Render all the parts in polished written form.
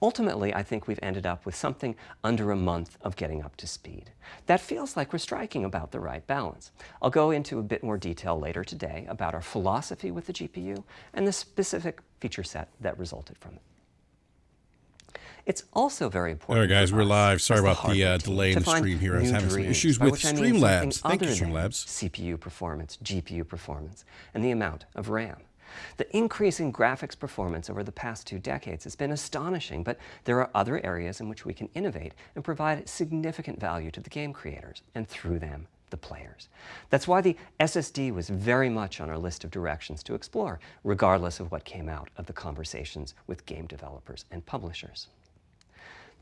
Ultimately, I think we've ended up with something under a month of getting up to speed. That feels like we're striking about the right balance. I'll go into a bit more detail later today about our philosophy with the GPU and the specific feature set that resulted from it. It's also very important. All right, guys, we're live. Sorry about the delay in the find stream here. I was new having some dreams, issues by with which I mean something Streamlabs. Thank you, other than Streamlabs. CPU performance, GPU performance, and the amount of RAM. The increase in graphics performance over the past 2 decades has been astonishing, but there are other areas in which we can innovate and provide significant value to the game creators, and through them, the players. That's why the SSD was very much on our list of directions to explore, regardless of what came out of the conversations with game developers and publishers.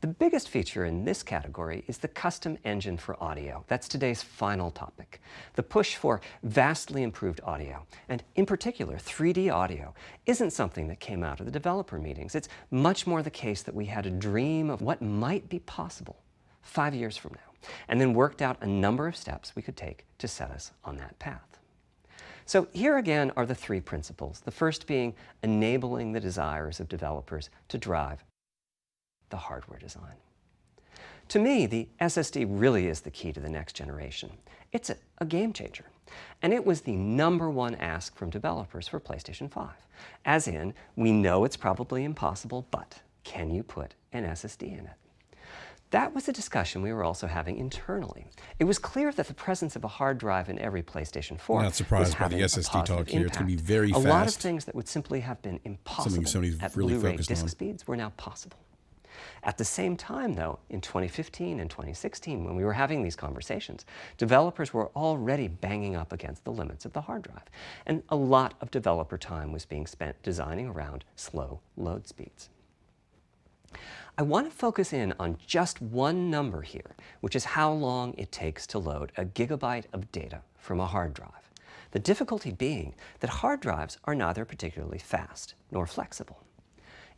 The biggest feature in this category is the custom engine for audio. That's today's final topic. The push for vastly improved audio, and in particular 3D audio, isn't something that came out of the developer meetings. It's much more the case that we had a dream of what might be possible 5 years from now, and then worked out a number of steps we could take to set us on that path. So here again are the 3 principles, the first being enabling the desires of developers to drive the hardware design. To me, the SSD really is the key to the next generation. It's a game changer. And it was the #1 ask from developers for PlayStation 5. As in, we know it's probably impossible, but can you put an SSD in it? That was a discussion we were also having internally. It was clear that the presence of a hard drive in every PlayStation 4 Not surprised by the SSD talk here. It's going to be very fast. A lot of things that would simply have been impossible at really Blu-ray focused disc on. speeds were now possible. At the same time, though, in 2015 and 2016, when we were having these conversations, developers were already banging up against the limits of the hard drive, and a lot of developer time was being spent designing around slow load speeds. I want to focus in on just one number here, which is how long it takes to load a gigabyte of data from a hard drive. The difficulty being that hard drives are neither particularly fast nor flexible.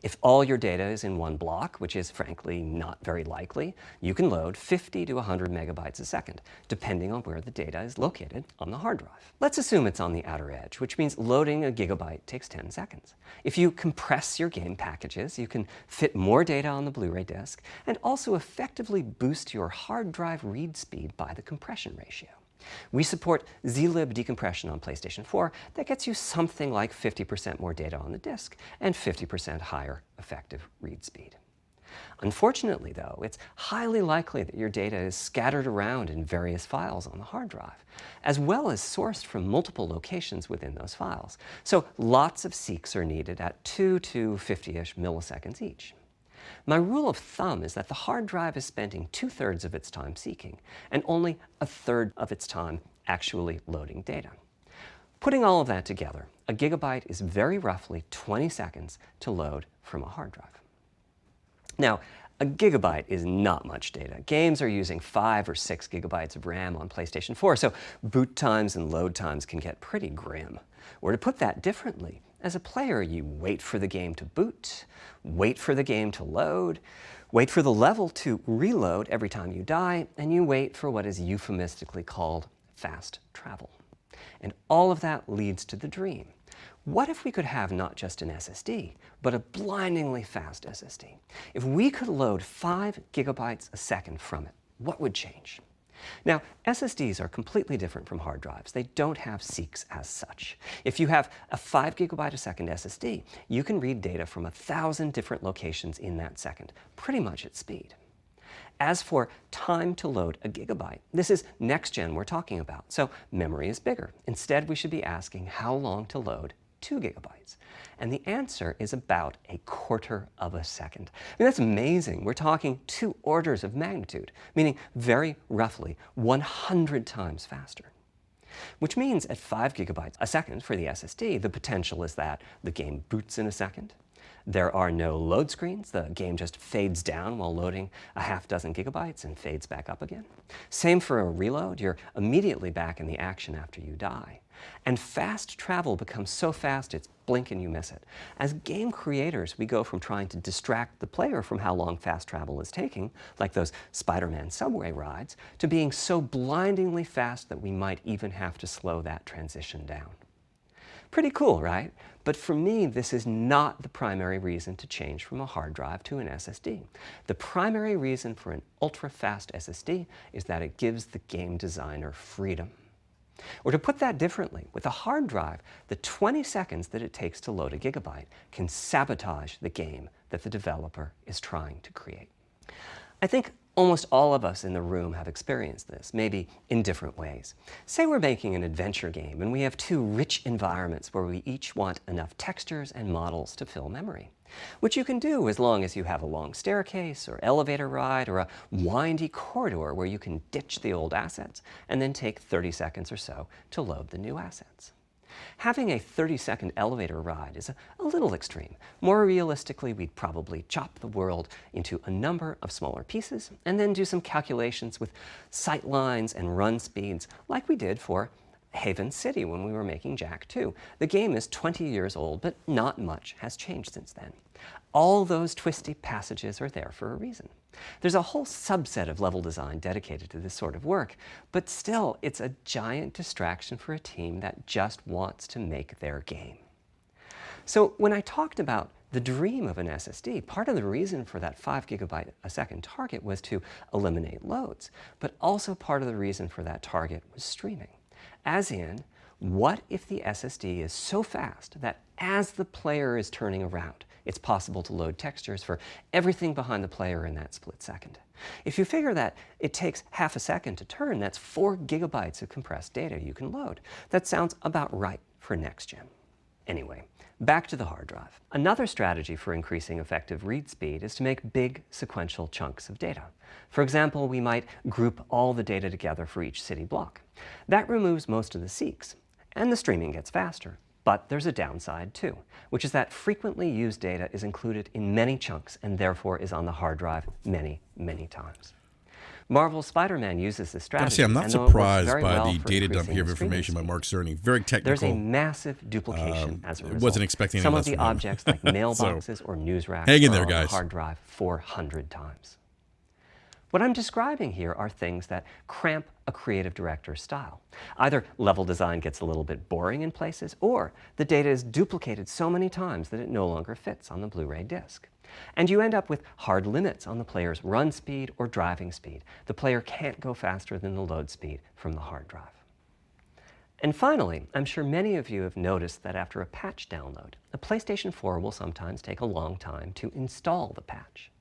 If all your data is in one block, which is frankly not very likely, you can load 50 to 100 megabytes a second, depending on where the data is located on the hard drive. Let's assume it's on the outer edge, which means loading a gigabyte takes 10 seconds. If you compress your game packages, you can fit more data on the Blu-ray disc and also effectively boost your hard drive read speed by the compression ratio. We support zlib decompression on PlayStation 4 that gets you something like 50% more data on the disk and 50% higher effective read speed. Unfortunately, though, it's highly likely that your data is scattered around in various files on the hard drive, as well as sourced from multiple locations within those files. So lots of seeks are needed at 2 to 50-ish milliseconds each. My rule of thumb is that the hard drive is spending 2/3 of its time seeking and only 1/3 of its time actually loading data. Putting all of that together, a gigabyte is very roughly 20 seconds to load from a hard drive. Now, a gigabyte is not much data. Games are using 5 or 6 gigabytes of RAM on PlayStation 4, so boot times and load times can get pretty grim. Or to put that differently, as a player, you wait for the game to boot, wait for the game to load, wait for the level to reload every time you die, and you wait for what is euphemistically called fast travel. And all of that leads to the dream. What if we could have not just an SSD, but a blindingly fast SSD? If we could load 5 gigabytes a second from it, what would change? Now, SSDs are completely different from hard drives. They don't have seeks as such. If you have a 5 gigabyte a second SSD, you can read data from 1,000 different locations in that second, pretty much at speed. As for time to load a gigabyte, this is next gen we're talking about, so memory is bigger. Instead, we should be asking how long to load 2 gigabytes. And the answer is about 1/4 of a second. I mean, that's amazing. We're talking 2 orders of magnitude, meaning very roughly 100 times faster. Which means at 5 gigabytes a second for the SSD, the potential is that the game boots in a second. There are no load screens. The game just fades down while loading a half dozen gigabytes and fades back up again. Same for a reload. You're immediately back in the action after you die. And fast travel becomes so fast it's blink and you miss it. As game creators, we go from trying to distract the player from how long fast travel is taking, like those Spider-Man subway rides, to being so blindingly fast that we might even have to slow that transition down. Pretty cool, right? But for me, this is not the primary reason to change from a hard drive to an SSD. The primary reason for an ultra-fast SSD is that it gives the game designer freedom. Or to put that differently, with a hard drive, the 20 seconds that it takes to load a gigabyte can sabotage the game that the developer is trying to create. I think almost all of us in the room have experienced this, maybe in different ways. Say we're making an adventure game and we have two rich environments where we each want enough textures and models to fill memory, which you can do as long as you have a long staircase or elevator ride or a windy corridor where you can ditch the old assets and then take 30 seconds or so to load the new assets. Having a 30-second elevator ride is a little extreme. More realistically, we'd probably chop the world into a number of smaller pieces and then do some calculations with sight lines and run speeds like we did for Haven City when we were making Jack 2. The game is 20 years old, but not much has changed since then. All those twisty passages are there for a reason. There's a whole subset of level design dedicated to this sort of work, but still, it's a giant distraction for a team that just wants to make their game. So when I talked about the dream of an SSD, part of the reason for that 5 GB a second target was to eliminate loads, but also part of the reason for that target was streaming. As in, what if the SSD is so fast that as the player is turning around, it's possible to load textures for everything behind the player in that split second? If you figure that it takes half a second to turn, that's 4 GB of compressed data you can load. That sounds about right for next gen. Anyway, back to the hard drive. Another strategy for increasing effective read speed is to make big sequential chunks of data. For example, we might group all the data together for each city block. That removes most of the seeks, and the streaming gets faster. But there's a downside too, which is that frequently used data is included in many chunks and therefore is on the hard drive many, many times. Marvel's Spider-Man uses this strategy. Honestly, I'm not surprised by the data dump here of information by Mark Cerny. Very technical. There's a massive duplication as a result. Wasn't expecting any Some of less the from him. objects like mailboxes or news racks hang in are there, on the guys. hard drive 400 times. What I'm describing here are things that cramp a creative director's style. Either level design gets a little bit boring in places, or the data is duplicated so many times that it no longer fits on the Blu-ray disc. And you end up with hard limits on the player's run speed or driving speed. The player can't go faster than the load speed from the hard drive. And finally, I'm sure many of you have noticed that after a patch download, the PlayStation 4 will sometimes take a long time to install the patch.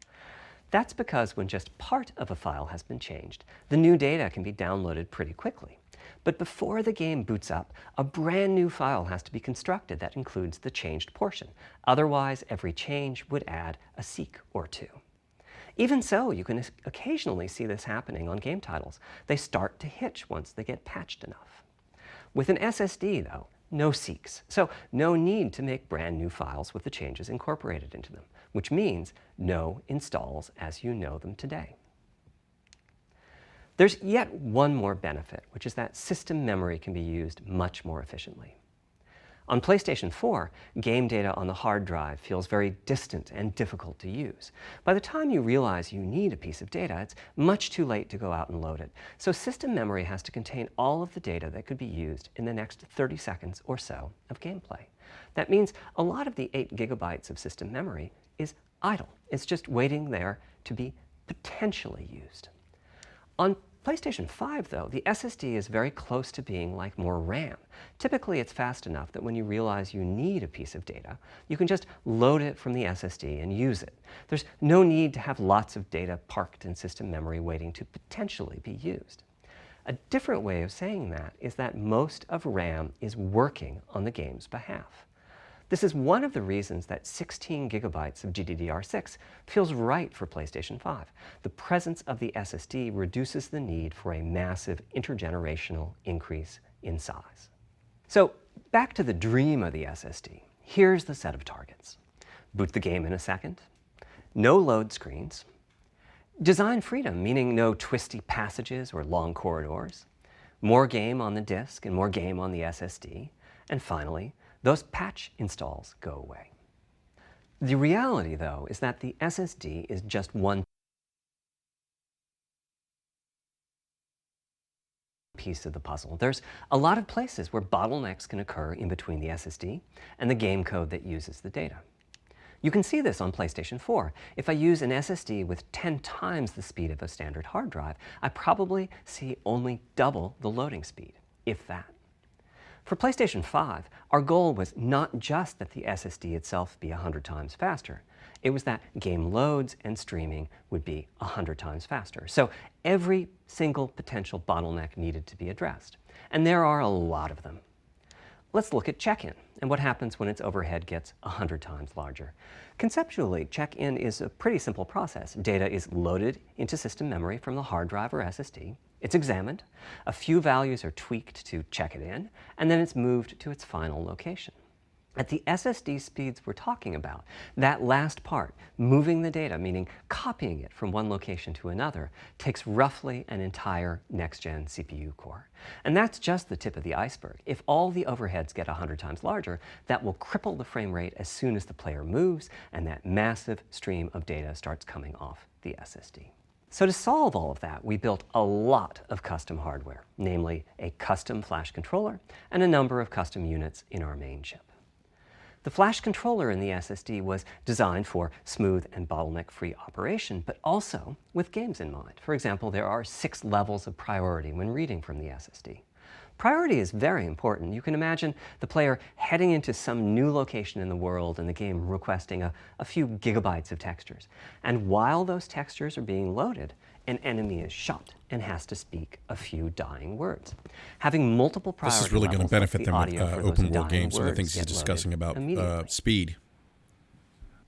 That's because when just part of a file has been changed, the new data can be downloaded pretty quickly. But before the game boots up, a brand new file has to be constructed that includes the changed portion. Otherwise, every change would add a seek or two. Even so, you can occasionally see this happening on game titles. They start to hitch once they get patched enough. With an SSD, though, no seeks, so no need to make brand new files with the changes incorporated into them, which means no installs as you know them today. There's yet one more benefit, which is that system memory can be used much more efficiently. On PlayStation 4, game data on the hard drive feels very distant and difficult to use. By the time you realize you need a piece of data, it's much too late to go out and load it. So system memory has to contain all of the data that could be used in the next 30 seconds or so of gameplay. That means a lot of the 8 GB of system memory is idle. It's just waiting there to be potentially used. On PlayStation 5, though, the SSD is very close to being like more RAM. Typically, it's fast enough that when you realize you need a piece of data, you can just load it from the SSD and use it. There's no need to have lots of data parked in system memory waiting to potentially be used. A different way of saying that is that most of RAM is working on the game's behalf. This is one of the reasons that 16 GB of GDDR6 feels right for PlayStation 5. The presence of the SSD reduces the need for a massive intergenerational increase in size. So back to the dream of the SSD. Here's the set of targets. Boot the game in a second, no load screens, design freedom, meaning no twisty passages or long corridors, more game on the disk and more game on the SSD, and finally, those patch installs go away. The reality, though, is that the SSD is just one piece of the puzzle. There's a lot of places where bottlenecks can occur in between the SSD and the game code that uses the data. You can see this on PlayStation 4. If I use an SSD with 10 times the speed of a standard hard drive, I probably see only double the loading speed, if that. For PlayStation 5, our goal was not just that the SSD itself be 100 times faster. It was that game loads and streaming would be 100 times faster. So every single potential bottleneck needed to be addressed. And there are a lot of them. Let's look at check-in and what happens when its overhead gets 100 times larger. Conceptually, check-in is a pretty simple process. Data is loaded into system memory from the hard drive or SSD. It's examined, a few values are tweaked to check it in, and then it's moved to its final location. At the SSD speeds we're talking about, that last part, moving the data, meaning copying it from one location to another, takes roughly an entire next-gen CPU core. And that's just the tip of the iceberg. If all the overheads get 100 times larger, that will cripple the frame rate as soon as the player moves and that massive stream of data starts coming off the SSD. So to solve all of that, we built a lot of custom hardware, namely a custom flash controller and a number of custom units in our main chip. The flash controller in the SSD was designed for smooth and bottleneck-free operation, but also with games in mind. For example, there are 6 levels of priority when reading from the SSD. Priority is very important. You can imagine the player heading into some new location in the world and the game requesting a few gigabytes of textures. And while those textures are being loaded, an enemy is shot and has to speak a few dying words. Having multiple priority This is really going to benefit them with open world games. Some of the things he's discussing about speed.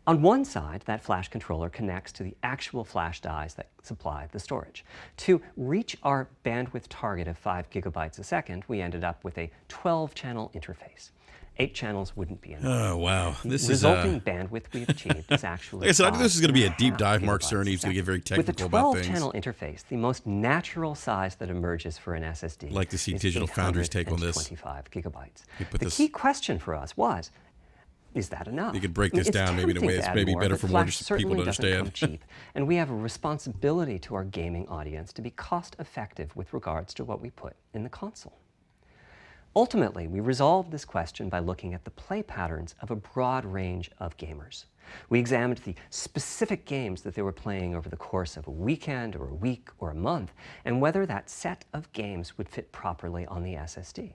On one side, that flash controller connects to the actual flash dies that supply the storage. To reach our bandwidth target of 5 gigabytes a second, we ended up with a 12-channel interface. 8 channels wouldn't be enough. Oh, wow. This resulting bandwidth we've achieved is actually like I said, I knew this is going to be a deep dive. Mark Cerny is going to get very technical about things. With a 12-channel interface, the most natural size that emerges for an SSD I'd like to see Digital Foundry's take on this. 25 gigabytes. The key question for us was, is that enough? You could break this down maybe in a way that's maybe better for more people to understand. Cheap, and we have a responsibility to our gaming audience to be cost-effective with regards to what we put in the console. Ultimately, we resolved this question by looking at the play patterns of a broad range of gamers. We examined the specific games that they were playing over the course of a weekend or a week or a month, and whether that set of games would fit properly on the SSD.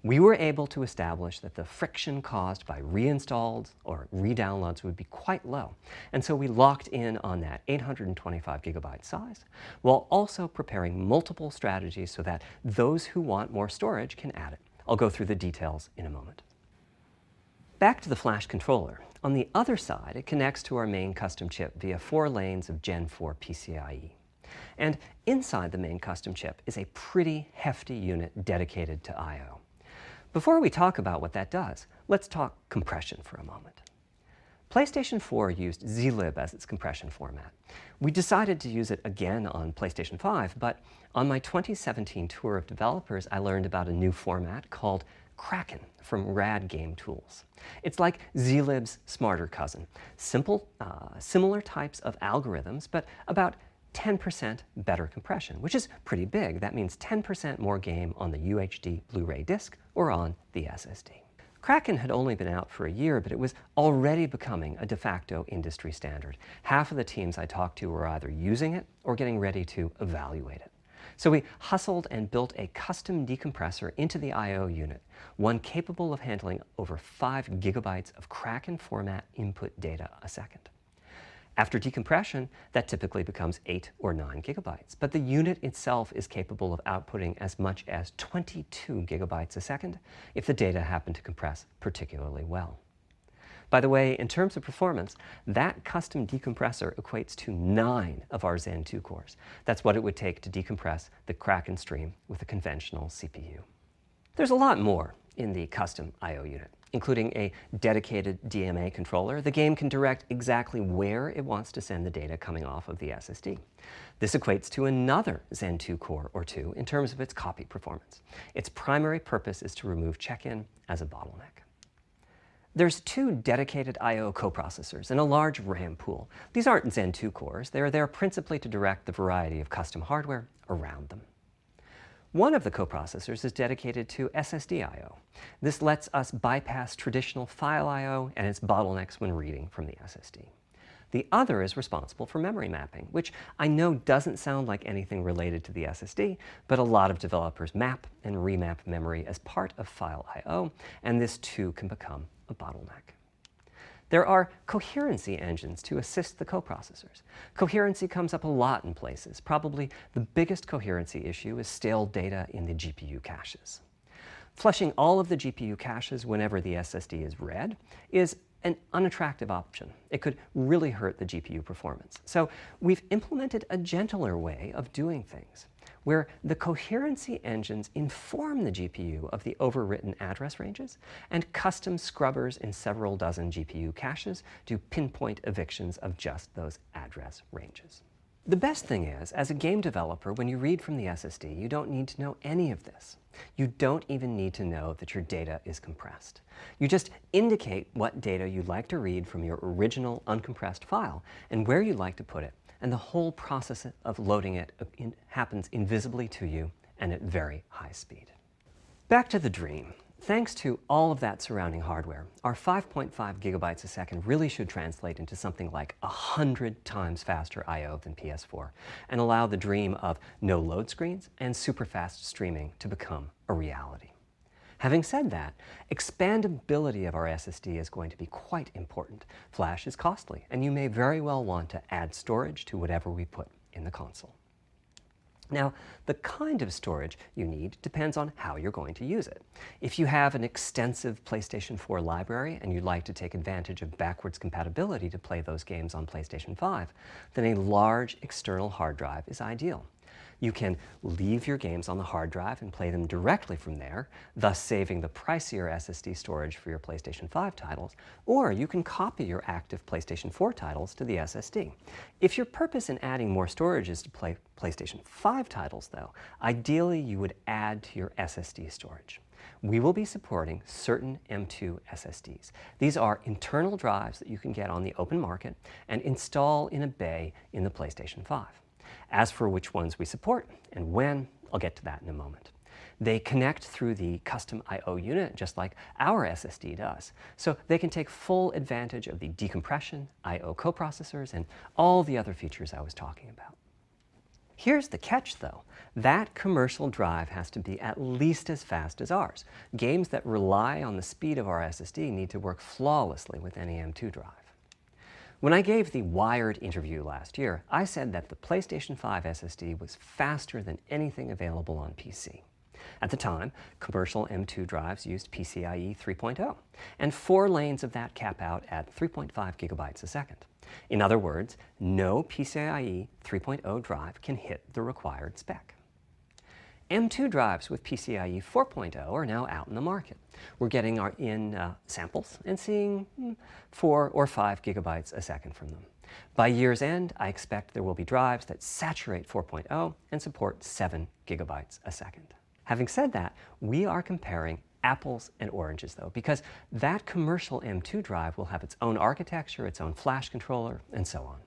We were able to establish that the friction caused by reinstalls or redownloads would be quite low, and so we locked in on that 825 gigabyte size, while also preparing multiple strategies so that those who want more storage can add it. I'll go through the details in a moment. Back to the flash controller. On the other side, it connects to our main custom chip via 4 lanes of Gen 4 PCIe. And inside the main custom chip is a pretty hefty unit dedicated to I/O. Before we talk about what that does, let's talk compression for a moment. PlayStation 4 used zlib as its compression format. We decided to use it again on PlayStation 5, but on my 2017 tour of developers, I learned about a new format called Kraken from Rad Game Tools. It's like zlib's smarter cousin. Simple, similar types of algorithms, but about 10% better compression, which is pretty big. That means 10% more game on the UHD Blu-ray disc or on the SSD. Kraken had only been out for a year, but it was already becoming a de facto industry standard. Half of the teams I talked to were either using it or getting ready to evaluate it. So we hustled and built a custom decompressor into the I/O unit, one capable of handling over 5 gigabytes of Kraken format input data a second. After decompression, that typically becomes 8 or 9 gigabytes, but the unit itself is capable of outputting as much as 22 gigabytes a second if the data happen to compress particularly well. By the way, in terms of performance, that custom decompressor equates to 9 of our Zen 2 cores. That's what it would take to decompress the Kraken stream with a conventional CPU. There's a lot more in the custom I/O unit, including a dedicated DMA controller. The game can direct exactly where it wants to send the data coming off of the SSD. This equates to another Zen 2 core or 2 in terms of its copy performance. Its primary purpose is to remove check-in as a bottleneck. There's 2 dedicated I/O coprocessors and a large RAM pool. These aren't Zen 2 cores. They're there principally to direct the variety of custom hardware around them. One of the coprocessors is dedicated to SSD I/O. This lets us bypass traditional file I/O and its bottlenecks when reading from the SSD. The other is responsible for memory mapping, which I know doesn't sound like anything related to the SSD, but a lot of developers map and remap memory as part of file I/O, and this too can become a bottleneck. There are coherency engines to assist the coprocessors. Coherency comes up a lot in places. Probably the biggest coherency issue is stale data in the GPU caches. Flushing all of the GPU caches whenever the SSD is read is an unattractive option. It could really hurt the GPU performance. So we've implemented a gentler way of doing things, where the coherency engines inform the GPU of the overwritten address ranges, and custom scrubbers in several dozen GPU caches do pinpoint evictions of just those address ranges. The best thing is, as a game developer, when you read from the SSD, you don't need to know any of this. You don't even need to know that your data is compressed. You just indicate what data you'd like to read from your original uncompressed file and where you'd like to put it, and the whole process of loading it happens invisibly to you and at very high speed. Back to the dream. Thanks to all of that surrounding hardware, our 5.5 gigabytes a second really should translate into something like 100 times faster I/O than PS4 and allow the dream of no load screens and super fast streaming to become a reality. Having said that, expandability of our SSD is going to be quite important. Flash is costly, and you may very well want to add storage to whatever we put in the console. Now, the kind of storage you need depends on how you're going to use it. If you have an extensive PlayStation 4 library and you'd like to take advantage of backwards compatibility to play those games on PlayStation 5, then a large external hard drive is ideal. You can leave your games on the hard drive and play them directly from there, thus saving the pricier SSD storage for your PlayStation 5 titles, or you can copy your active PlayStation 4 titles to the SSD. If your purpose in adding more storage is to play PlayStation 5 titles, though, ideally you would add to your SSD storage. We will be supporting certain M2 SSDs. These are internal drives that you can get on the open market and install in a bay in the PlayStation 5. As for which ones we support and when, I'll get to that in a moment. They connect through the custom I/O unit just like our SSD does, so they can take full advantage of the decompression, I/O coprocessors, and all the other features I was talking about. Here's the catch, though. That commercial drive has to be at least as fast as ours. Games that rely on the speed of our SSD need to work flawlessly with any M2 drive. When I gave the Wired interview last year, I said that the PlayStation 5 SSD was faster than anything available on PC. At the time, commercial M2 drives used PCIe 3.0, and 4 lanes of that cap out at 3.5 gigabytes a second. In other words, no PCIe 3.0 drive can hit the required spec. M2 drives with PCIe 4.0 are now out in the market. We're getting samples and seeing 4 or 5 gigabytes a second from them. By year's end, I expect there will be drives that saturate 4.0 and support 7 gigabytes a second. Having said that, we are comparing apples and oranges, though, because that commercial M2 drive will have its own architecture, its own flash controller, and so on.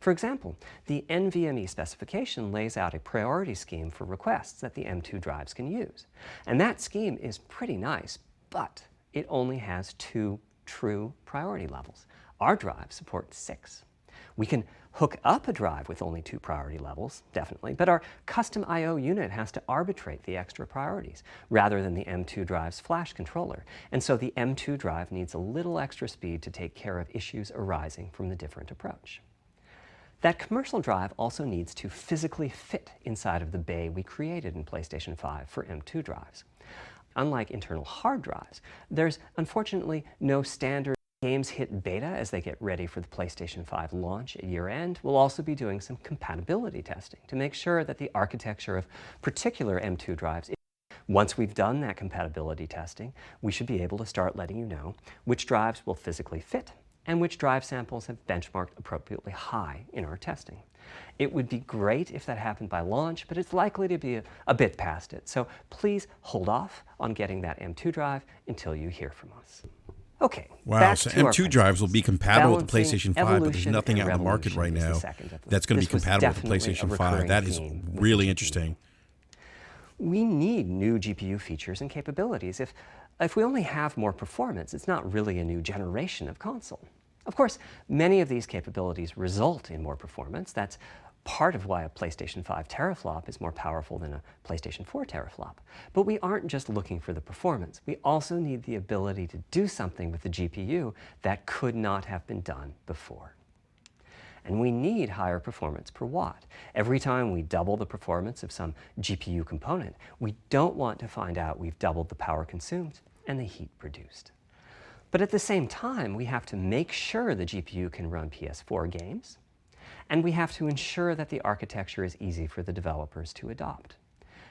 For example, the NVMe specification lays out a priority scheme for requests that the M2 drives can use. And that scheme is pretty nice, but it only has 2 true priority levels. Our drive supports 6. We can hook up a drive with only 2 priority levels, definitely, but our custom I/O unit has to arbitrate the extra priorities rather than the M2 drive's flash controller. And so the M2 drive needs a little extra speed to take care of issues arising from the different approach. That commercial drive also needs to physically fit inside of the bay we created in PlayStation 5 for M2 drives. Unlike internal hard drives, there's unfortunately no standard. Games hit beta as they get ready for the PlayStation 5 launch at year-end. We'll also be doing some compatibility testing to make sure that the architecture of particular M2 drives. Once we've done that compatibility testing, we should be able to start letting you know which drives will physically fit and which drive samples have benchmarked appropriately high in our testing. It would be great if that happened by launch, but it's likely to be a bit past it. So please hold off on getting that M2 drive until you hear from us. Okay. Wow, so M2 drives will be compatible with the PlayStation 5, but there's nothing out in the market right now that's going to be compatible with the PlayStation 5. That is really interesting. we need new GPU features and capabilities. If we only have more performance, it's not really a new generation of console. Of course, many of these capabilities result in more performance. That's part of why a PlayStation 5 teraflop is more powerful than a PlayStation 4 teraflop. But we aren't just looking for the performance. We also need the ability to do something with the GPU that could not have been done before. And we need higher performance per watt. Every time we double the performance of some GPU component, we don't want to find out we've doubled the power consumed and the heat produced. But at the same time, we have to make sure the GPU can run PS4 games, and we have to ensure that the architecture is easy for the developers to adopt.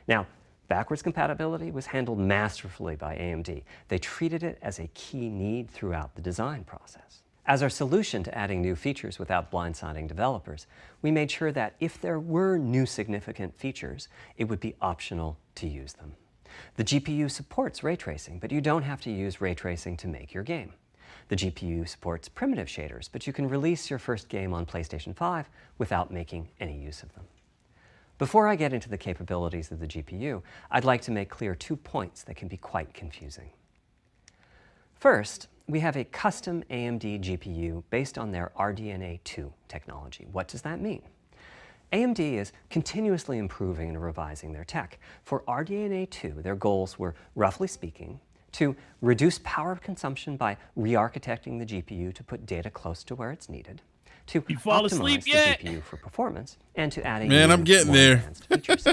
Now, backwards compatibility was handled masterfully by AMD. They treated it as a key need throughout the design process. As our solution to adding new features without blindsiding developers, we made sure that if there were new significant features, it would be optional to use them. The GPU supports ray tracing, but you don't have to use ray tracing to make your game. The GPU supports primitive shaders, but you can release your first game on PlayStation 5 without making any use of them. Before I get into the capabilities of the GPU, I'd like to make clear 2 points that can be quite confusing. First, we have a custom AMD GPU based on their RDNA 2 technology. What does that mean? AMD is continuously improving and revising their tech. For RDNA 2, their goals were, roughly speaking, to reduce power consumption by re-architecting the GPU to put data close to where it's needed, to optimize the GPU for performance, and to add advanced features.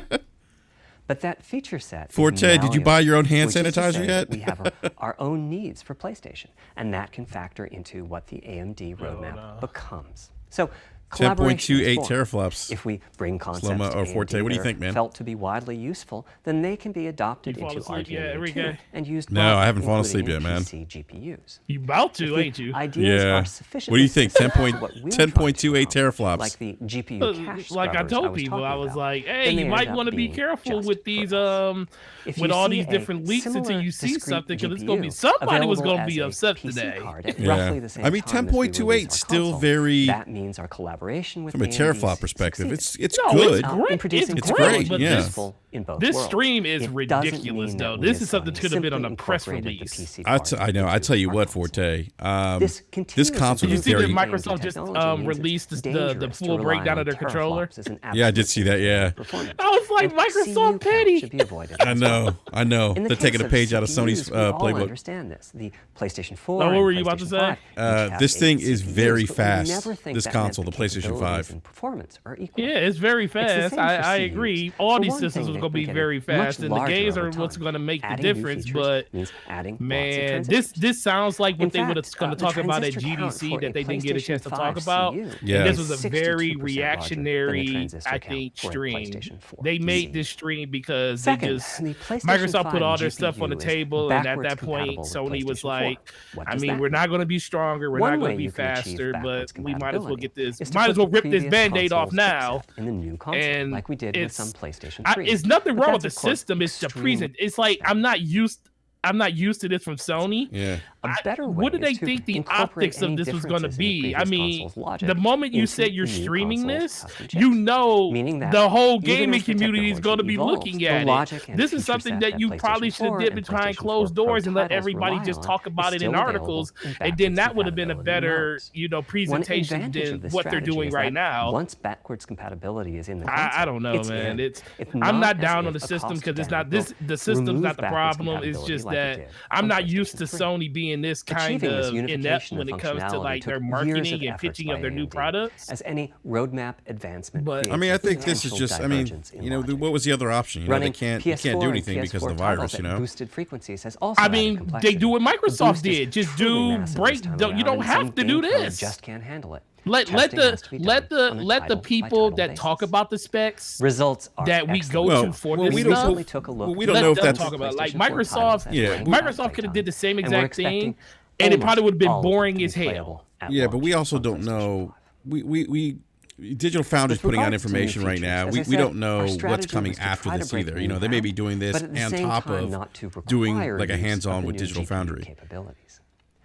But that feature set Forte, did you buy your own hand sanitizer yet? We have our own needs for PlayStation, and that can factor into what the AMD roadmap becomes. So 10.28 teraflops. If we bring concepts to AMD Forte, what do you think, man? Felt to be widely useful, then they can be adopted into RDNA 2 and used No, I haven't fallen asleep yet, man. PC GPUs. You about to, ain't you? Ideas are sufficient. What do you think? 10.28 teraflops. Like the GPU cache like I told people, I was like, hey, you might want to be careful with these with all these different leaks until you see something, because it's going to be somebody was going to be upset today. Yeah. I mean, 10.28 still very. That means our collaboration with from a teraflop perspective, it's good. It's great. But this stream is ridiculous, though. This is something that could have been on a press release. I know. I tell you what, Forte. This console did you is see very. that Microsoft just released the full breakdown of their controller? Yeah, I did see that. Yeah. I was like, Microsoft petty. I know. They're taking a page out of Sony's playbook. Understand this. The PlayStation 4. What were you about to say? This thing is very fast. This console, the PlayStation 5. Performance are equal. Yeah, it's very fast. I agree. All these systems are going to be very fast, and the games are what's going to make the difference. But man, this sounds like what they were going to talk about at GDC that they didn't get a chance to talk about. Yeah. This was a very reactionary, I think, stream. They made this stream because they just Microsoft put all their stuff on the table, and at that point, Sony was like, I mean, we're not going to be stronger, we're not going to be faster, but we might as well get this. Might as well rip this Band-Aid off now. In the new console, and like we did with some PlayStation 3. It's nothing wrong with the system. It's the present. It's like I'm not used to this from Sony. Yeah. What did they think the optics of this was going to be? I mean, the moment you said you're streaming this, you know the whole gaming community is going to be looking at it. This is something that you probably should have did behind closed doors and let everybody just talk about it in articles, and then that would have been a better, presentation than what they're doing right now. Once backwards compatibility is in the console, I don't know, man. I'm not down on the system because it's not this. The system's not the problem. It's just that I'm not used to Sony being this kind of inept when it comes to like their marketing and pitching of their new products. As any roadmap advancement. But I mean, I think this is just. I mean, what was the other option? They can't do anything because of the virus. Boosted frequencies has also. I mean, they do what Microsoft did. Just do break. You don't have to do this. Just can't handle it. Let the people that talk about the specs results that we go to for this stuff. We don't know if that's talk about like Microsoft. Yeah, Microsoft could have did the same exact thing, and it probably would have been boring as hell. Yeah, but we also don't know. We Digital Foundry's putting out information right now. We don't know what's coming after this either. They may be doing this on top of doing like a hands-on with Digital Foundry.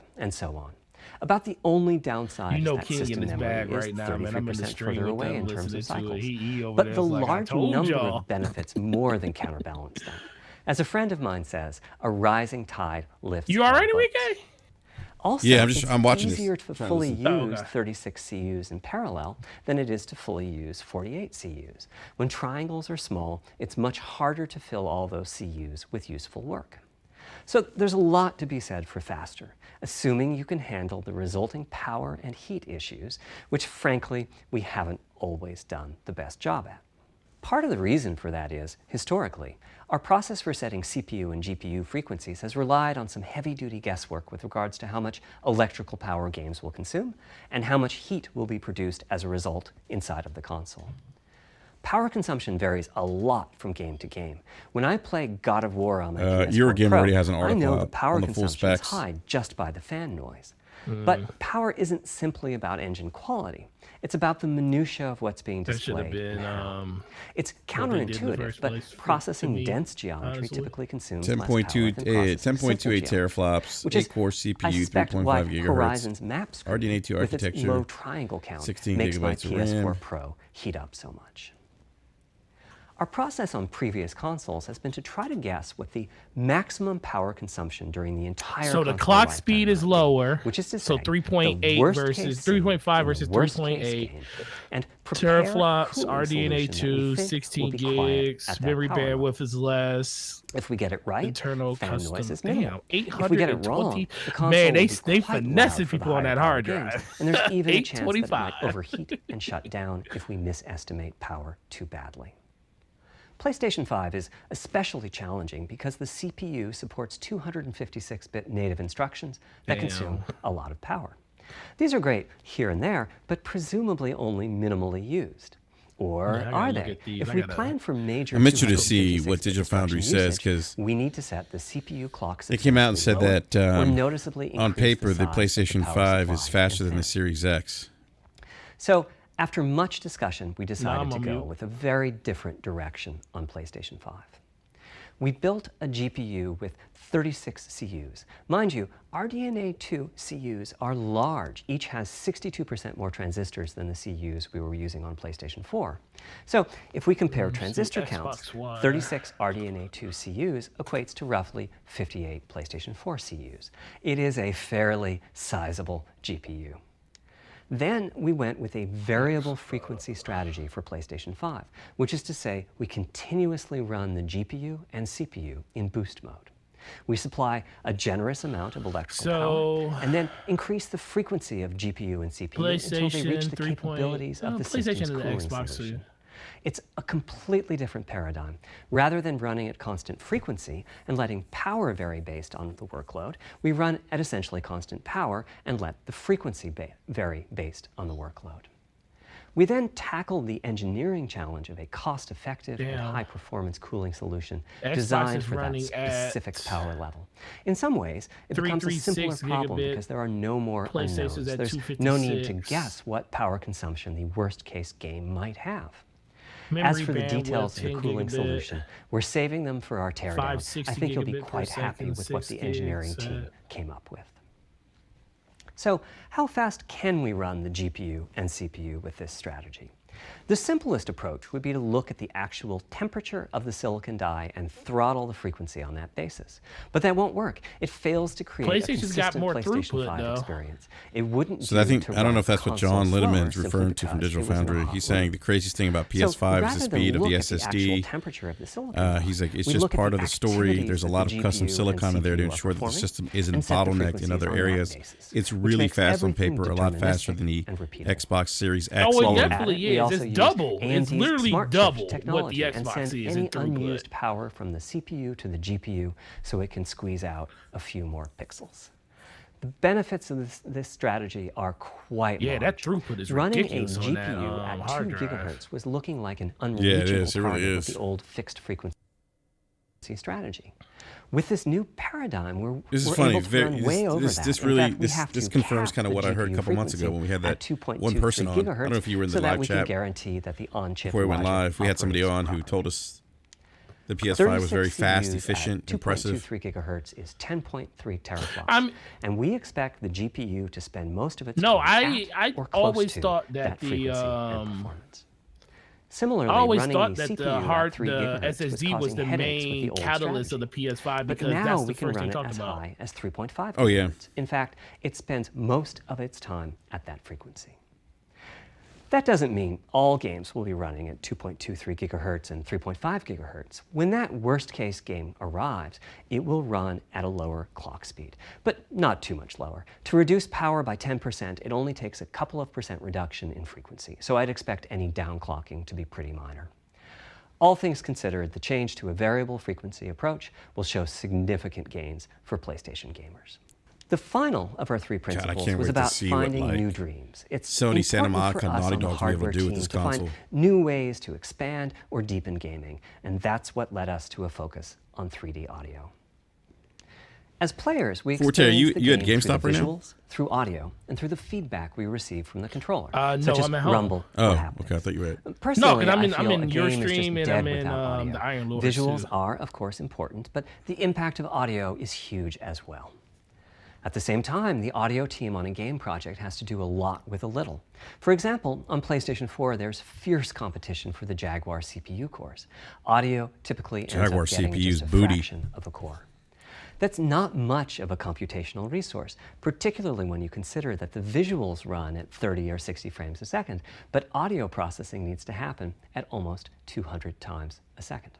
with, and so on. About the only downside You know, is that King in system his memory bag is right now, man. I'm in the 33% stream further with away them in terms listening of to it. cycles. He over But there the is like, I large told number y'all. of benefits more than counterbalance them. As a friend of mine says, a rising tide lifts You all right, all boats. Enrique? Also, Yeah, it's I'm watching this. easier to Trying to fully listen. use 36 CUs in parallel than it is to fully use 48 CUs. When triangles are small, it's much harder to fill all those CUs with useful work. So there's a lot to be said for faster, assuming you can handle the resulting power and heat issues, which frankly, we haven't always done the best job at. part of the reason for that is, historically, our process for setting CPU and GPU frequencies has relied on some heavy-duty guesswork with regards to how much electrical power games will consume and how much heat will be produced as a result inside of the console. Power consumption varies a lot from game to game. When I play God of War on my PS4 Eurogamer Pro, already has an I article know the power on the full consumption is specs. high just by the fan noise. But power isn't simply about engine quality. It's about the minutia of what's being displayed. It's counterintuitive, but processing dense geometry typically consumes less power than processing simple 10.28 teraflops, which is, 8-core I CPU, suspect, 3.5 why gigahertz, Horizon's map screen RDNA 2 with its architecture, low triangle count 16 makes my gigabytes of PS4 RAM. Pro heat up so much. Our process on previous consoles has been to try to guess what the maximum power consumption during the entire So the console clock lifetime speed is might be, lower. which is to So say, 3.8 the worst versus case scene 3.5 in the versus worst 3.8. case game, and prepare a Teraflops, cooling RDNA solution that we 2, think 16 will be quiet gigs, at that memory power level. bandwidth is less. If we get it right, Internal fan custom. noise is Damn, minimal. If we get it wrong, 820. the console Man, they will be quite finessing loud for the people on higher that power hard games, drive. and there's even a chance that it might 825. overheat and shut down if we misestimate power too badly. PlayStation 5 is especially challenging because the CPU supports 256-bit native instructions that consume a lot of power. These are great here and there, but presumably only minimally used. Or are they? If we plan for major I'm interested to see what Digital Foundry says, because we need to set the CPU clock they came out and said that noticeably on paper the size of PlayStation power 5 is supply faster and than the fan. Series X. So after much discussion, we decided to I'm go mute. with a very different direction on PlayStation 5. We built a GPU with 36 CUs. Mind you, RDNA 2 CUs are large. Each has 62% more transistors than the CUs we were using on PlayStation 4. So if we compare transistor counts, 36 RDNA 2 CUs equates to roughly 58 PlayStation 4 CUs. It is a fairly sizable GPU. Then we went with a variable frequency strategy for PlayStation 5, which is to say we continuously run the GPU and CPU in boost mode. We supply a generous amount of electrical power and then increase the frequency of GPU and CPU until they reach the capabilities of the system's cooling solution. It's a completely different paradigm. Rather than running at constant frequency and letting power vary based on the workload, we run at essentially constant power and let the frequency vary based on the workload. We then tackled the engineering challenge of a cost-effective and high-performance cooling solution designed for that specific power level. In some ways, it becomes a simpler problem because there are no more unknowns. There's no need to guess what power consumption the worst-case game might have. As for the details of the cooling solution, we're saving them for our teardown. I think you'll be quite happy with what the engineering team came up with. So how fast can we run the GPU and CPU with this strategy? The simplest approach would be to look at the actual temperature of the silicon die and throttle the frequency on that basis. But that won't work. It fails to create a consistent PlayStation 5 experience. It wouldn't So I don't know if that's what John Linneman is referring to from Digital Foundry. He's saying the craziest thing about PS5 is the speed of the SSD. He's like, it's just part of the story. There's a lot of custom silicon in there to ensure that the system isn't bottlenecked in other areas. It's really fast on paper, a lot faster than the Xbox Series X. Oh, it definitely is. It's double. It's literally double what the Xbox is in throughput. Unused power from the CPU to the GPU so it can squeeze out a few more pixels. The benefits of this strategy are quite large. That throughput is Running ridiculous a on GPU that, at 2 hard drive. gigahertz was looking like an unreachable target with the old fixed frequency strategy. With this new paradigm, we're able to run way over that. This confirms kind of what I heard a couple months ago when we had that one person on. I don't know if you were in the live chat before we went live. We had somebody on who told us the PS5 was very fast, efficient, impressive. 2.23 gigahertz is 10.3 teraflops. And we expect the GPU to spend most of its time I always thought that frequency and performance. Similarly, I always running thought the that CPU the SSD was the main catalyst of the PS5 because that's the first thing talked about. High as 3.5 Oh yeah. In fact, it spends most of its time at that frequency. That doesn't mean all games will be running at 2.23 gigahertz and 3.5 gigahertz. When that worst-case game arrives, it will run at a lower clock speed, but not too much lower. To reduce power by 10%, it only takes a couple of percent reduction in frequency, so I'd expect any downclocking to be pretty minor. All things considered, the change to a variable frequency approach will show significant gains for PlayStation gamers. The final of our 3 principles was about finding new dreams. It's Sony, Santa Monica, important for us Naughty on the Dog's able hardware to do with team this to console. find new ways to expand or deepen gaming, and that's what led us to a focus on 3D audio. As players, we experience the game through the visuals, through audio, and through the feedback we receive from the controller, such as rumble or haptics. Okay, I thought you were. Personally, no, I'm in your stream and I'm in the Iron Lord. Visuals are, of course, important, but the impact of audio is huge as well. At the same time, the audio team on a game project has to do a lot with a little. For example, on PlayStation 4, there's fierce competition for the Jaguar CPU cores. Audio typically ends up getting just a fraction of a core. That's not much of a computational resource, particularly when you consider that the visuals run at 30 or 60 frames a second, but audio processing needs to happen at almost 200 times a second.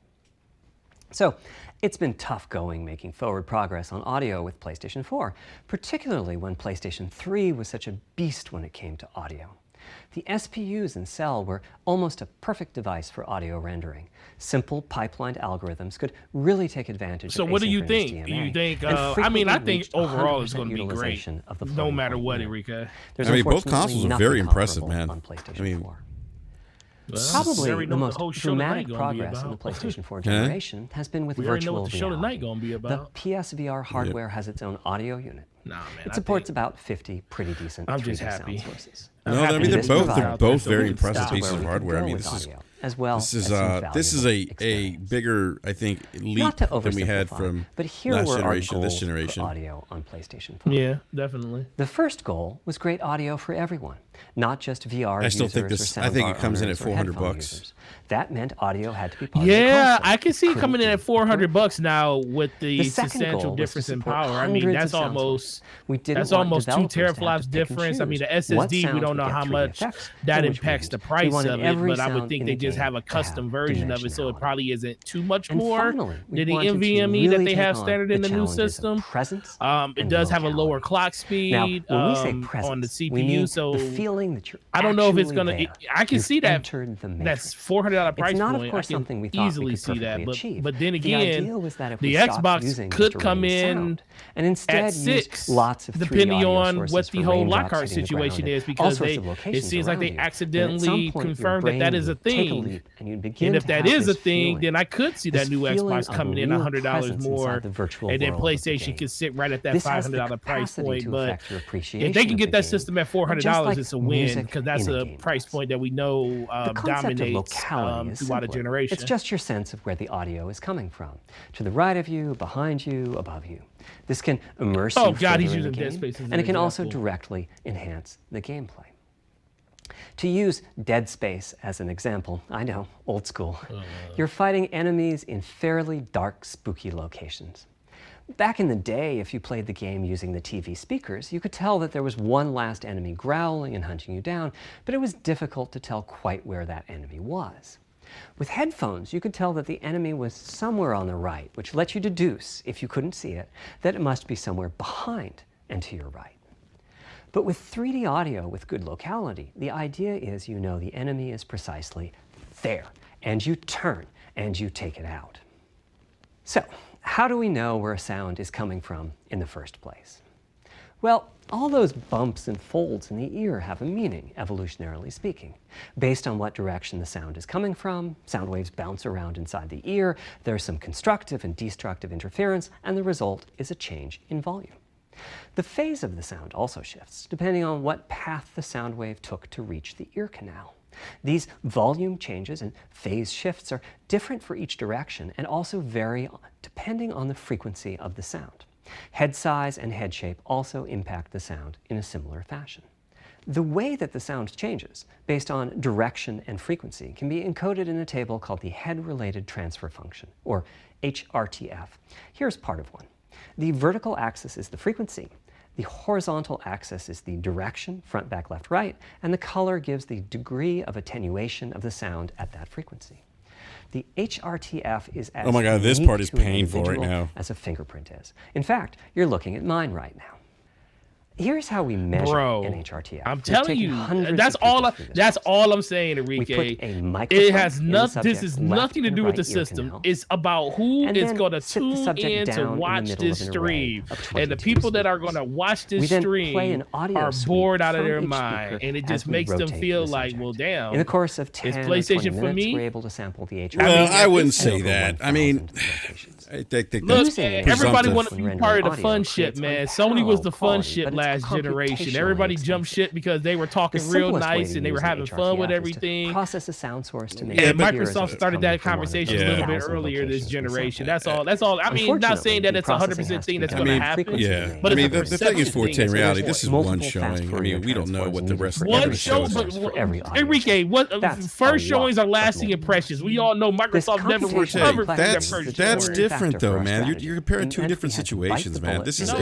So it's been tough going making forward progress on audio with PlayStation 4, particularly when PlayStation 3 was such a beast when it came to audio. The SPUs in Cell were almost a perfect device for audio rendering. Simple pipelined algorithms could really take advantage of So what do you think? DMA, You think, I think overall it's going to be great, no matter what, Enrique. Both consoles are very impressive, man. On PlayStation 4. Probably the most dramatic progress in the PlayStation 4 generation has been with virtual reality. The PSVR hardware has its own audio unit. Nah, man, it supports about 50 pretty decent 3D sound sources. No, I mean they're both very impressive pieces of hardware. I mean this is a bigger, I think, leap than we had from last generation to this generation. Audio on PlayStation 4. Yeah, definitely. The first goal was great audio for everyone, not just VR I still users think this. or I think it comes in at $400 $400. That meant audio had to be part of the console. Yeah, I can see it coming in at $400 now with the substantial difference in power. I mean, that's almost 2 teraflops difference. I mean, the SSD, we don't know how much that impacts the price of it, but I would think they just have a custom version of it, so it probably isn't too much more than the NVMe that they have standard in the new system. It does have a lower clock speed on the CPU, so I don't know if it's going to. I can see that. That's $400 price point. I can easily see that, but then again, the Xbox could come in at $600, depending on what the whole Lockhart situation is, because it seems like they accidentally confirmed that is a thing. And if that is a thing, then I could see that new Xbox coming in $100 more, and then PlayStation can sit right at that $500 price point. But if they can get that system at $400, it's a win, because that's a price point that we know dominates throughout a generation. It's just your sense of where the audio is coming from. To the right of you, behind you, above you. This can immerse you further in the game, and it can also directly enhance the gameplay. To use Dead Space as an example, I know, old school, you're fighting enemies in fairly dark, spooky locations. Back in the day, if you played the game using the TV speakers, you could tell that there was one last enemy growling and hunting you down, but it was difficult to tell quite where that enemy was. With headphones, you could tell that the enemy was somewhere on the right, which let you deduce, if you couldn't see it, that it must be somewhere behind and to your right. But with 3D audio with good locality, the idea is you know the enemy is precisely there, and you turn and you take it out. So, how do we know where a sound is coming from in the first place? Well, all those bumps and folds in the ear have a meaning, evolutionarily speaking. Based on what direction the sound is coming from, sound waves bounce around inside the ear, there's some constructive and destructive interference, and the result is a change in volume. The phase of the sound also shifts, depending on what path the sound wave took to reach the ear canal. These volume changes and phase shifts are different for each direction and also vary depending on the frequency of the sound. Head size and head shape also impact the sound in a similar fashion. The way that the sound changes, based on direction and frequency, can be encoded in a table called the Head-Related Transfer Function, or HRTF. Here's part of one. The vertical axis is the frequency, the horizontal axis is the direction, front, back, left, right, and the color gives the degree of attenuation of the sound at that frequency. The HRTF is as oh my God, this part is painful right now. As a fingerprint is. In fact, you're looking at mine right now. Here's how we measure NHRTF. I'm telling you, that's all I'm saying, Enrique. It has nothing. This is nothing to do with the system. It's about who is going to tune in to watch this stream, and the people that are going to watch this stream are bored out of their mind, and it just makes them feel like, well, damn. In the course of 10 it's PlayStation for me. We're able to sample the HRTF. Well, I wouldn't say that. I mean, I think look, man, everybody wanted to be part of the fun shit, man. Sony was the fun shit last generation. Everybody jumped shit because they were talking real nice and they were having fun with everything. Process a sound source to make and Microsoft started that conversation a little bit earlier this generation. That's all. I mean, not saying that it's 100% thing that's going to happen. Yeah, but I mean, the thing is, 4K in reality, this is one showing. I mean, we don't know what the rest of the show is. Enrique, what first showings are lasting impressions. We all know Microsoft never recovered from their first. That's different, though, man. You're comparing two different situations, man. This is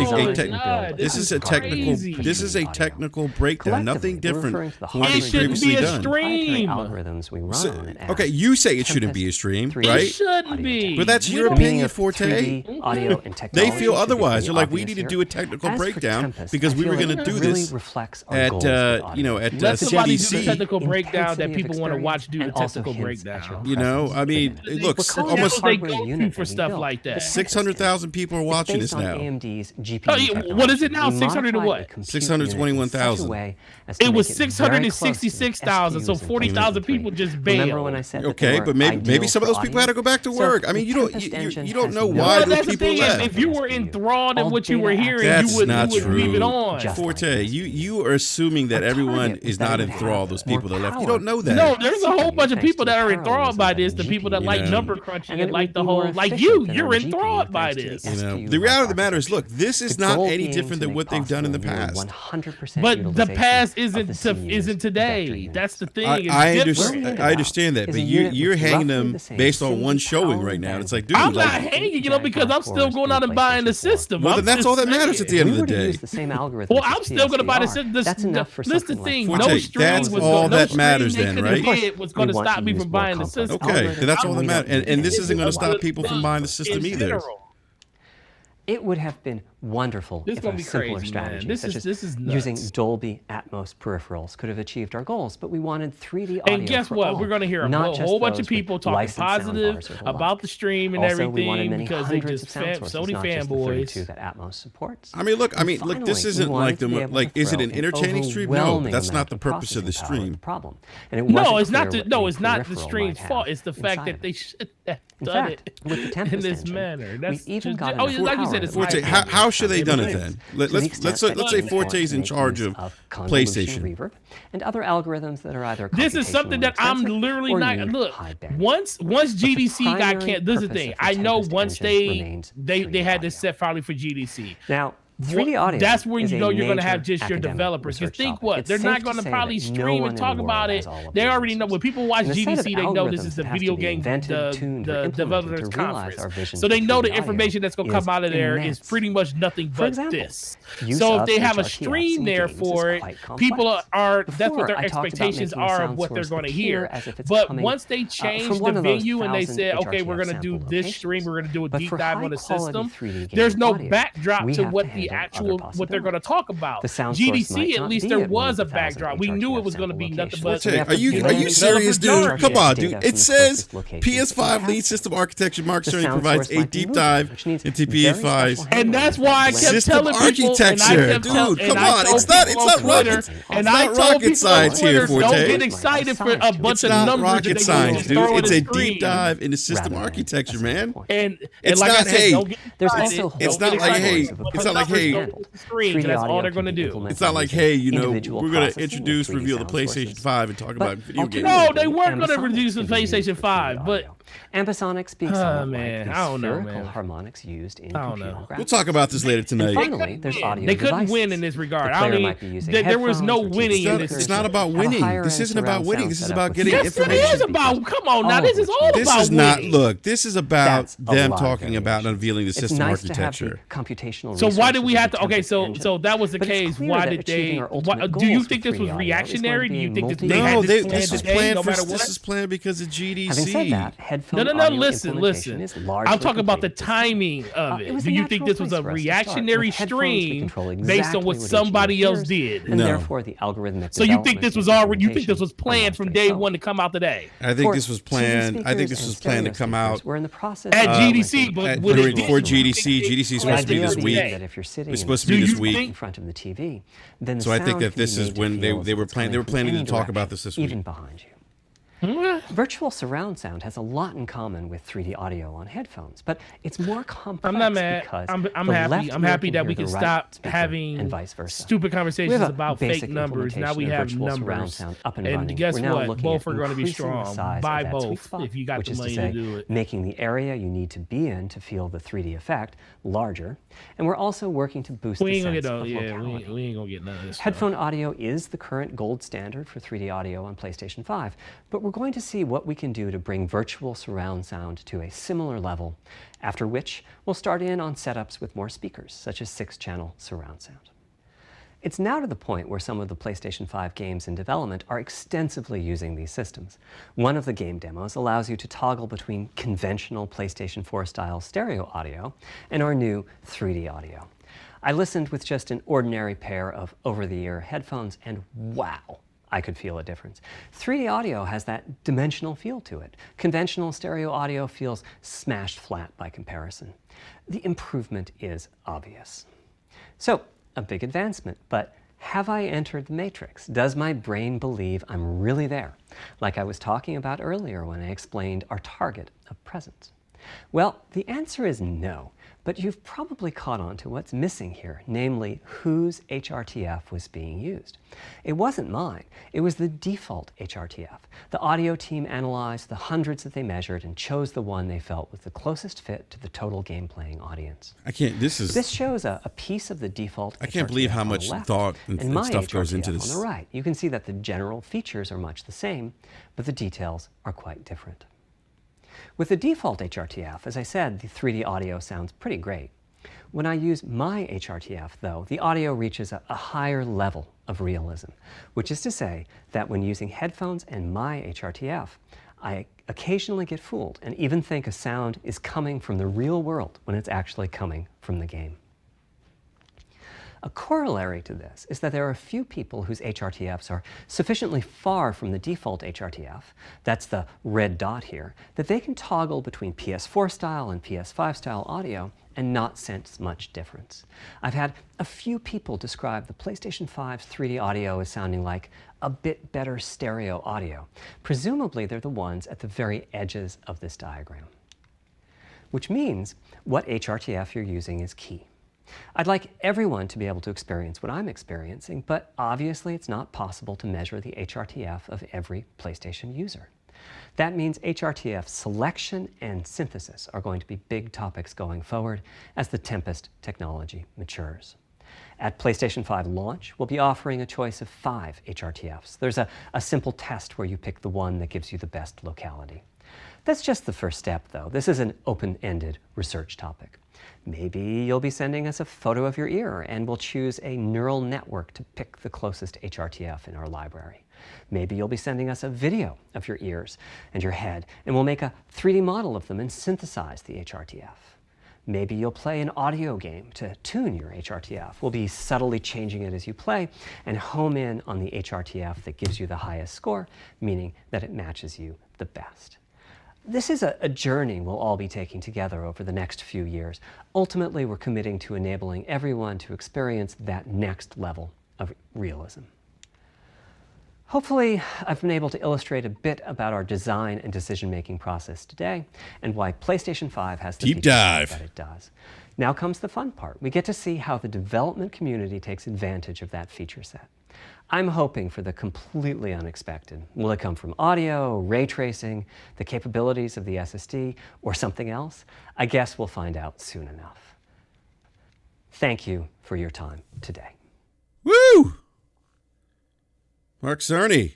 a technical breakdown. Nothing different from what was previously done. Okay, you say it shouldn't be a stream, right? It shouldn't be. But that's your opinion, Forte. They feel otherwise. They're like, we need to do a technical breakdown because we were going to do this at let somebody do the technical breakdown that people want to watch. Do the technical breakdown. You know, I mean, it looks almost they go to for stuff like that. 600,000 people are watching this now. What is it now? 600 and what? 621,000. It was 666,000. So 40,000 people just bailed. Okay, but maybe some of those people had to go back to work. I mean, you don't know why those people left. If you were enthralled in what you were hearing, you would leave it on. Forte, you are assuming that everyone is not enthralled. Those people that left, you don't know that. No, there's a whole bunch of people that are enthralled by this. The people that like number crunching and like the whole, like you're enthralled by this. You know, the reality of the matter is, look, this is not any different than what they've done in the past. But the past isn't today. That's the thing. I understand that, but you're hanging them based on one showing right now. It's like, dude, I'm not hanging, because I'm still going out and buying the system. Well, then that's all that matters at the end of the day. Well, I'm still going to buy the system. That's the thing. No stream was all that matters then, right? It was going to stop me from buying the system. Okay, then that's all that matters. And this isn't going to stop people from buying the system either. It would have been wonderful if a simpler strategy, such as using Dolby Atmos peripherals, could have achieved our goals, but we wanted 3D audio. And guess what? We're going to hear a whole bunch of people talking positive about the stream and everything because they just Sony fanboys. That Atmos supports. I mean, look. This isn't like is it an entertaining stream? No, that's not the purpose of the stream. No, it's not. It's not the stream's fault. It's the fact that they should have done it in this manner. That's just, like you said, it's how should they done it then? Let's say Forte's in charge of PlayStation and other algorithms that are either. This is something that I'm literally not. Look, once GDC got canceled, this is the thing. I know once they had this set finally for GDC. Now, 3D audio. That's where you know you're going to have just your developers. Because think what? They're not going to probably stream and talk about it. They already know. When people watch GDC, they know this is the video game, the developers conference. So they know the information that's going to come out of there is pretty much nothing but this. So if they have a stream there for it, people are, that's what their expectations are of what they're going to hear. But once they change the venue and they say, okay, we're going to do this stream, we're going to do a deep dive on the system, there's no backdrop to what the actual what they're going to talk about. GDC, at least there was a backdrop. We knew it was going to be nothing but. Are you serious, dude? Come on, dude. It says PS5 lead system architecture. Mark Cerny provides a deep dive into PS5's and that's why I kept telling people. Architecture, dude. Come on, it's not rocket science here, Forte. Don't get excited for a bunch of numbers. It's not rocket science, dude. It's a deep dive into system architecture, man. And it's like not, hey, it's not like, hey, that's all they're going to do. It's not like, hey, we're going to reveal the PlayStation 5 and talk about video games. No, they weren't going to release the PlayStation 5, but Ambisonic speaks on man, I don't know, man. Harmonics used in computer graphics. We'll talk about this later tonight. Finally, there's audio They couldn't win in this regard. There was no winning in this. It's not about winning. This isn't about winning. This is about getting information. Yes, it is about. Come on now. This is all about winning. This is not. Look, this is about them talking about unveiling the system architecture. So why did we have to? Okay, so that was the case. Why did they? Do you think this was reactionary? Do you think that they had this is planned because of GDC? Having said that, headphone listen. I'm talking about the timing of it. Do you think this was a reactionary stream based on what somebody else did? And therefore the algorithmic. So you think this was already? You think this was planned from day one to come out today? I think this was planned. I think this was planned to come out. We're in the process at GDC, but before GDC. GDC is supposed to be this week. It's supposed to be this week in front of the TV. Then so I think that this is when they were planning to talk about this week. Even behind you. Virtual surround sound has a lot in common with 3D audio on headphones, but it's more complex. I'm not mad. I'm happy. I'm happy that we can stop having and vice versa. Stupid conversations about fake numbers. Now we have numbers. And guess what? Both are going to be strong. Buy both if you got the money to do it. Making the area you need to be in to feel the 3D effect larger. And we're also working to boost the sense of locality. We ain't going to get none of this Headphone audio is the current gold standard for 3D audio on PlayStation 5, but we're going to see what we can do to bring virtual surround sound to a similar level, after which we'll start in on setups with more speakers, such as 6-channel surround sound. It's now to the point where some of the PlayStation 5 games in development are extensively using these systems. One of the game demos allows you to toggle between conventional PlayStation 4 style stereo audio and our new 3D audio. I listened with just an ordinary pair of over-the-ear headphones, and wow, I could feel a difference. 3D audio has that dimensional feel to it. Conventional stereo audio feels smashed flat by comparison. The improvement is obvious. So, a big advancement, but have I entered the matrix? Does my brain believe I'm really there? Like I was talking about earlier when I explained our target of presence. Well, the answer is no, but you've probably caught on to what's missing here, namely whose HRTF was being used. It wasn't mine, it was the default HRTF. The audio team analyzed the hundreds that they measured and chose the one they felt was the closest fit to the total game-playing audience. This shows a piece of the default I can't believe how much thought and stuff goes into this. On the right, you can see that the general features are much the same, but the details are quite different. With the default HRTF, as I said, the 3D audio sounds pretty great. When I use my HRTF, though, the audio reaches a higher level of realism, which is to say that when using headphones and my HRTF, I occasionally get fooled and even think a sound is coming from the real world when it's actually coming from the game. A corollary to this is that there are a few people whose HRTFs are sufficiently far from the default HRTF, that's the red dot here, that they can toggle between PS4 style and PS5 style audio and not sense much difference. I've had a few people describe the PlayStation 5's 3D audio as sounding like a bit better stereo audio. Presumably they're the ones at the very edges of this diagram. Which means what HRTF you're using is key. I'd like everyone to be able to experience what I'm experiencing, but obviously it's not possible to measure the HRTF of every PlayStation user. That means HRTF selection and synthesis are going to be big topics going forward as the Tempest technology matures. At PlayStation 5 launch, we'll be offering a choice of 5 HRTFs. There's a simple test where you pick the one that gives you the best locality. That's just the first step, though. This is an open-ended research topic. Maybe you'll be sending us a photo of your ear and we'll choose a neural network to pick the closest HRTF in our library. Maybe you'll be sending us a video of your ears and your head and we'll make a 3D model of them and synthesize the HRTF. Maybe you'll play an audio game to tune your HRTF. We'll be subtly changing it as you play and home in on the HRTF that gives you the highest score, meaning that it matches you the best. This is a journey we'll all be taking together over the next few years. Ultimately, we're committing to enabling everyone to experience that next level of realism. Hopefully, I've been able to illustrate a bit about our design and decision-making process today and why PlayStation 5 has the features that it does. Now comes the fun part. We get to see how the development community takes advantage of that feature set. I'm hoping for the completely unexpected. Will it come from audio, ray tracing, the capabilities of the SSD, or something else? I guess we'll find out soon enough. Thank you for your time today. Woo! Mark Cerny.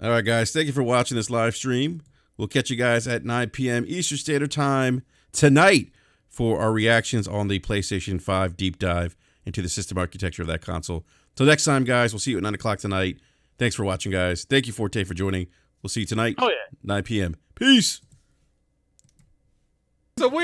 All right, guys, thank you for watching this live stream. We'll catch you guys at 9 p.m. Eastern Standard Time tonight for our reactions on the PlayStation 5 deep dive into the system architecture of that console. Till next time, guys, we'll see you at 9 o'clock tonight. Thanks for watching, guys. Thank you, Forte, for joining. We'll see you tonight. Oh, yeah. 9 p.m. Peace. So we